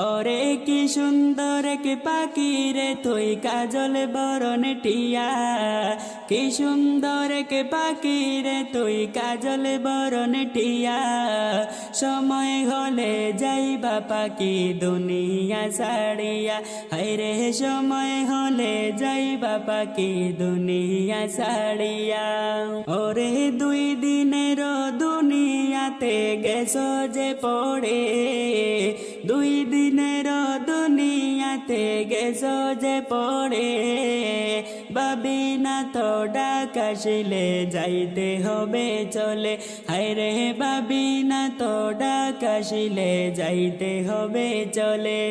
ওরে কি সুন্দর কি পাখি রে তুই কাজল বরণ টিয়া, কি সুন্দর কি পাখি রে তুই কাজল বরণ টিয়া। সময় হলে যাইবা পাখি দুনিয়া ছাড়িয়া, হায়রে সময় হলে যাইবা পাখি দুনিয়া ছাড়িয়া। ওরে দুই দিনের দুনিয়াতে গেছো যে পড়ে, দুই দিনের দুনিয়াতে গেছো যে পড়ে। ভাবি না তো ডাক আসিলে যাইতে হবে চলে, হায়রে ভাবি না তো ডাক আসিলে যাইতে হবে চলে।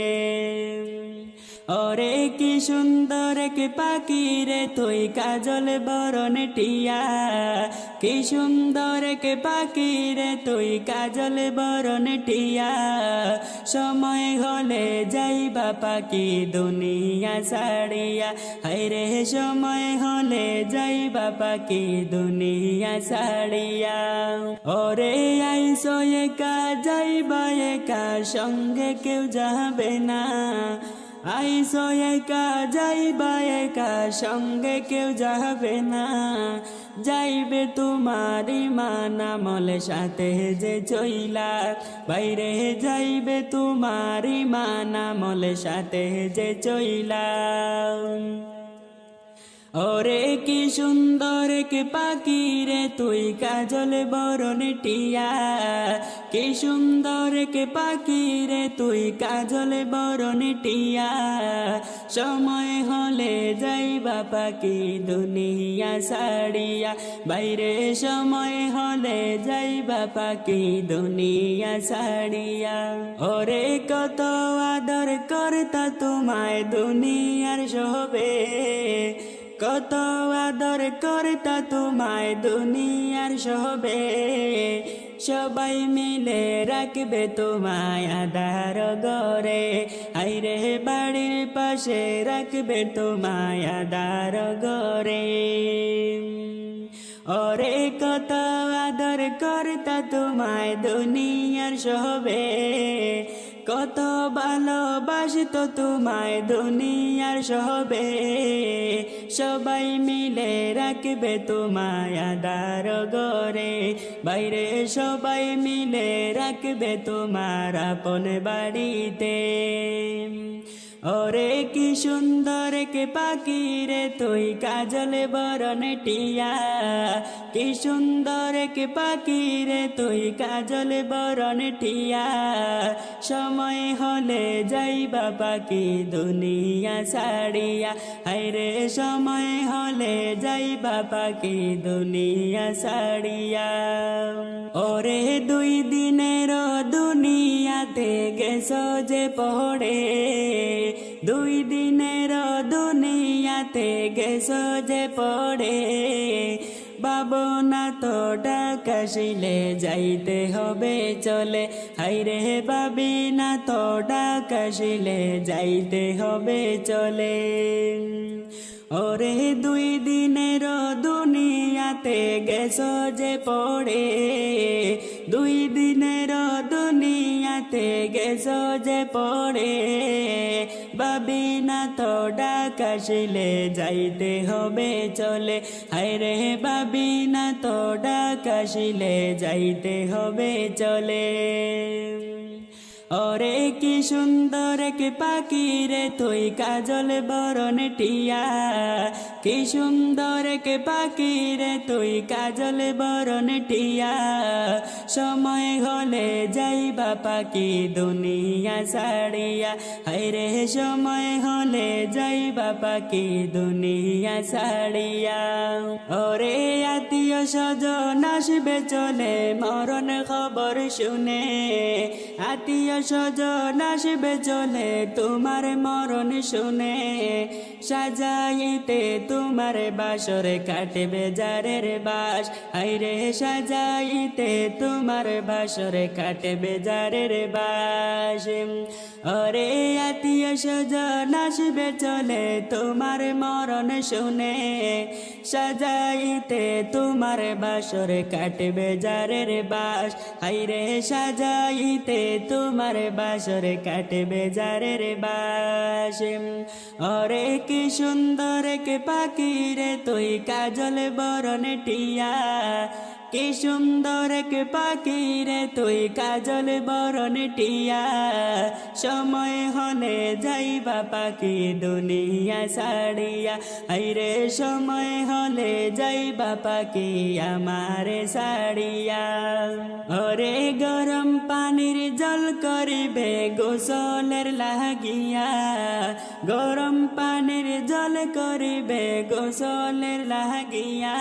ওরে কি সুন্দর কি পাখি রে তুই কাজল বরণ টিয়া, কি সুন্দর কি পাখি রে তুই কাজল বরণ টিয়া। সময় হলে যাইবা পাখি দুনিয়া ছাড়িয়া, হায়রে সময় হলে যাইবা পাখি দুনিয়া ছাড়িয়া। ওরে আইসো একা যাইবা একা সঙ্গে কেউ যাবে না, আইসো একা যাইবা একা সঙ্গে কেউ যাবে না। যাইবে তোমারি মানামল সাথে যে চইলা, বাইরে যাইবে তোমারি মানামল সাথে যে চইলা। ওরে কি সুন্দর কি পাখি রে তুই কাজল বরণ টিয়া, কি সুন্দর কি পাখি রে তুই কাজল বরণ টিয়া। সময় হলে যাইবা পাখি দুনিয়া ছাড়িয়া, বাইরে সময় হলে যাইবা পাখি দুনিয়া ছাড়িয়া। ওরে কত আদর করতা তোমায় দুনিয়ার সবে, কত আদর করতা তোমায় দুনিয়ার সবে। সবাই মিলে রাখবে তোমায় আধার ঘরে, হায়রে বাড়ির পাশে রাখবে তোমায় আধার ঘরে। ওরে কত আদর করতা তোমায় দুনিয়ার সবে, কত ভালোবাসত তোমায় দুনিয়ার সবে। সবাই মিলে রাখবে তোমায় আধার ঘরে, বাইরে সবাই মিলে রাখবে তোমার আপন বাড়িতে। ওরে কি সুন্দর কি পাখি রে তুই কাজল বরণ টিয়া, কি সুন্দর কি পাখি রে তুই কাজল বরণ টিয়া। সময় হলে যাইবা পাখি দুনিয়া ছাড়িয়া, হায়রে সময় হলে যাইবা পাখি দুনিয়া ছাড়িয়া। ওরে দুই দিনের দুনিয়াতে গেছো যে পড়ে, দুই দিনের দুনিয়াতে গেছো যে পড়ে। ভাবনা তো ডাক আসিলে যাইতে হবে চলে, হায়রে ভাবি না তো ডাক আসিলে যাইতে হবে চলে। ওরে দুই দিনের দুনিয়াতে গেছো যে পড়ে, দুই দিনের দুনিয়াতে গেছো যে পড়ে। ভাবি না তো ডাক আসিলে যাইতে হবে চলে, হায়রে ভাবি না তো ডাক আসিলে যাইতে হবে চলে। ওরে কি সুন্দর কি পাখি রে তুই কাজল বরণ টিয়া, কি সুন্দর কি পাখি রে তুই কাজল বরণ টিয়া। সময় হলে যাইবা পাখি দুনিয়া ছাড়িয়া, হায়রে সময় হলে যাইবা পাখি দুনিয়া ছাড়িয়া। ওরে আত্মীয় স্বজন আসবে চলে মরণ খবর শুনে, আত্মীয় স্বজন আসবে চলে তোমার মরণ শুনে। সাজাইতে তোমার বাসরে কাটবে যারের বাস, হায়রে সাজাইতে তোমার বাসরে কাটবে যারের বাস। ওরে আত্মীয় স্বজন আসবে চলে তোমার মরণ শুনে, সাজাইতে তোমার বাসরে কাটবে যারের বাস, হায়রে সাজাইতে তোমার তোমার বাসরে কাটবে যারের বাস ওরে কি সুন্দর কে পাখি রে তুই কাজল বরণ টিয়া কি সুন্দর কে পাখি রে তুই কাজল বরণ টিয়া সময় হলে যাইবা পাখি দুনিয়া ছাড়িয়া আইরে সময় হলে যাইবা পাখি আমারে ছাড়িয়া ওরে গরম পানির জল করিবে গোসলের লাগিয়া গরম পানির জল করিবে গোসলের লাগিয়া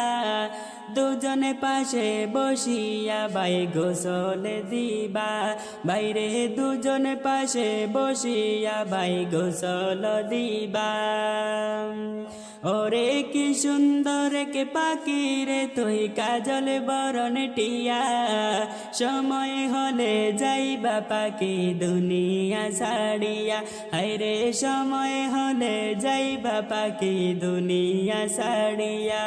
দুজনে পাশে বসিয়া ভাই গোসল দিবা বাইরে দুজনে পাশে বসিয়া ভাই গোসল দিবা ওরে কি সুন্দর কে পাখি রে তুই কাজল বরণ টিয়া সময় হলে যাইবা পাখি দুনিয়া ছাড়িয়া হায়রে সময় হলে যাইবা পাখি দুনিয়া ছাড়িয়া